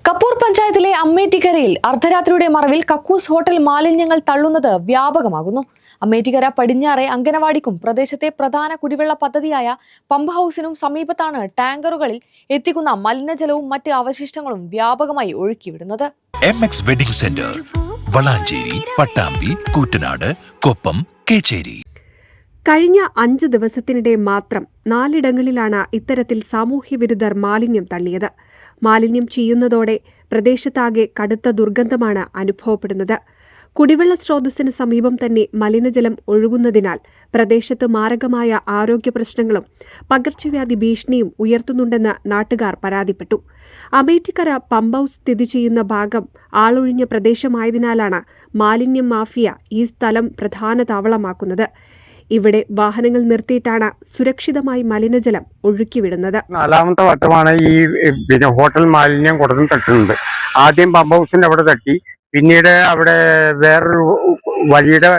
കപ്പൂർ പഞ്ചായത്തിലെ അമ്മേറ്റിക്കരയിൽ അർദ്ധരാത്രിയുടെ മറവിൽ കക്കൂസ് ഹോട്ടൽ മാലിന്യങ്ങൾ തള്ളുന്നത് വ്യാപകമാകുന്നു. അമ്മേറ്റിക്കര പടിഞ്ഞാറെ അംഗനവാടിക്കും പ്രദേശത്തെ പ്രധാന കുടിവെള്ള പദ്ധതിയായ പമ്പ് ഹൌസിനും സമീപത്താണ് ടാങ്കറുകളിൽ എത്തിക്കുന്ന മലിനജലവും മറ്റ് അവശിഷ്ടങ്ങളും വ്യാപകമായി ഒഴുക്കിവിടുന്നത്. MX wedding centre, Valanchery, Pattambi, Koottanad, Koppam, Kechery. കഴിഞ്ഞ 5 ദിവസത്തിനിടെ മാത്രം 4 ഇടങ്ങളിലാണ് ഇത്തരത്തിൽ സാമൂഹ്യവിരുദ്ധർ മാലിന്യം തള്ളിയത്. മാലിന്യം ചെയ്യുന്നതോടെ പ്രദേശത്താകെ കടുത്ത ദുർഗന്ധമാണ് അനുഭവപ്പെടുന്നത്. കുടിവെള്ള സ്രോതസ്സിന് സമീപം തന്നെ മലിനജലം ഒഴുകുന്നതിനാൽ പ്രദേശത്ത് മാരകമായ ആരോഗ്യ പ്രശ്നങ്ങളും പകർച്ചവ്യാധി ഭീഷണിയും ഉയർത്തുന്നുണ്ടെന്ന് നാട്ടുകാർ പരാതിപ്പെട്ടു. അമേറ്റിക്കര പമ്പ് ഹൌസ് സ്ഥിതി ചെയ്യുന്ന ഭാഗം ആളൊഴിഞ്ഞ പ്രദേശമായതിനാലാണ് മാലിന്യം മാഫിയ ഈ സ്ഥലം പ്രധാന താവളമാക്കുന്നത്. ഇവിടെ വാഹനങ്ങൾ നിർത്തിയിട്ടാണ് സുരക്ഷിതമായി മലിനജലം ഒഴുക്കിവിടുന്നത്. 4ാമത്തെ വട്ടമാണ് ഈ ഹോട്ടൽ മാലിന്യം കൊടുത്ത് തട്ടുന്നത്. ആദ്യം പമ്പ് ഹൗസിന്റെ അവിടെ തട്ടി, പിന്നീട് അവിടെ വേറൊരു വഴിയുടെ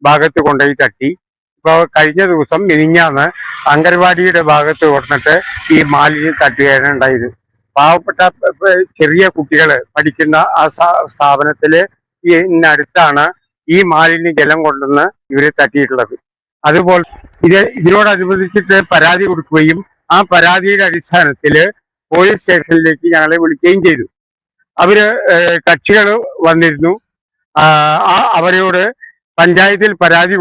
ഭാഗത്ത് കൊണ്ടുപോയി തട്ടി. ഇപ്പോൾ കഴിഞ്ഞ ദിവസം മിനിഞ്ഞാന്ന് അംഗൻവാടിയുടെ ഭാഗത്ത് കൊടുത്തിട്ട് ഈ മാലിന്യം തട്ടുകയാണ് ഉണ്ടായത്. പാവപ്പെട്ട ചെറിയ കുട്ടികൾ പഠിക്കുന്ന ആ സ്ഥാപനത്തില് അടുത്താണ് ഈ മാലിന്യ ജലം കൊണ്ടുവന്ന് ഇവരെ തട്ടിയിട്ടുള്ളത്. അതുപോലെ ഇതിനോടനുബന്ധിച്ചിട്ട് പരാതി കൊടുക്കുകയും ആ പരാതിയുടെ അടിസ്ഥാനത്തിൽ പോലീസ് സ്റ്റേഷനിലേക്ക് ഞങ്ങളെ വിളിക്കുകയും ചെയ്തു. കക്ഷികൾ വന്നിരുന്നു. അവരോട് പഞ്ചായത്തിൽ പരാതി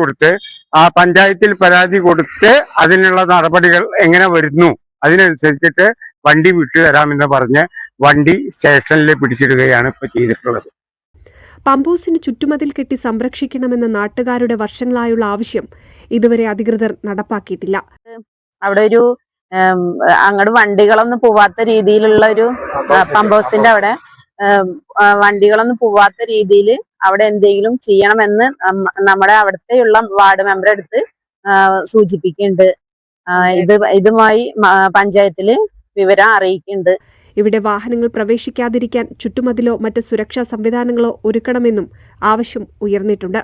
കൊടുത്ത് അതിനുള്ള നടപടികൾ എങ്ങനെ വരുന്നു അതിനനുസരിച്ചിട്ട് വണ്ടി വിട്ടു തരാമെന്ന് പറഞ്ഞ് വണ്ടി സ്റ്റേഷനിൽ പിടിച്ചിടുകയാണ് ഇപ്പോൾ ചെയ്തിട്ടുള്ളത്. പമ്പൂസിന് ചുറ്റുമതിൽ കെട്ടി സംരക്ഷിക്കണമെന്ന നാട്ടുകാരുടെ വർഷങ്ങളായുള്ള ആവശ്യം ഇതുവരെ അധികൃതർ നടപ്പാക്കിയിട്ടില്ല. അവിടെ ഒരു അങ്ങോട്ട് വണ്ടികളൊന്നും പോവാത്ത രീതിയിലുള്ള ഒരു പമ്പ് ഹൗസിന്റെ അവിടെ വണ്ടികളൊന്നും പോവാത്ത രീതിയിൽ അവിടെ എന്തെങ്കിലും ചെയ്യണമെന്ന് നമ്മുടെ അവിടുത്തെയുള്ള വാർഡ് മെമ്പറെ അടുത്ത് സൂചിപ്പിക്കുന്നുണ്ട്. ഇതുമായി പഞ്ചായത്തില് വിവരം അറിയിക്കുന്നുണ്ട്. ഇവിടെ വാഹനങ്ങൾ പ്രവേശിക്കാതിരിക്കാൻ ചുറ്റുമതിലോ മറ്റ് സുരക്ഷാ സംവിധാനങ്ങളോ ഒരുക്കണമെന്നും ആവശ്യം ഉയർന്നിട്ടുണ്ട്.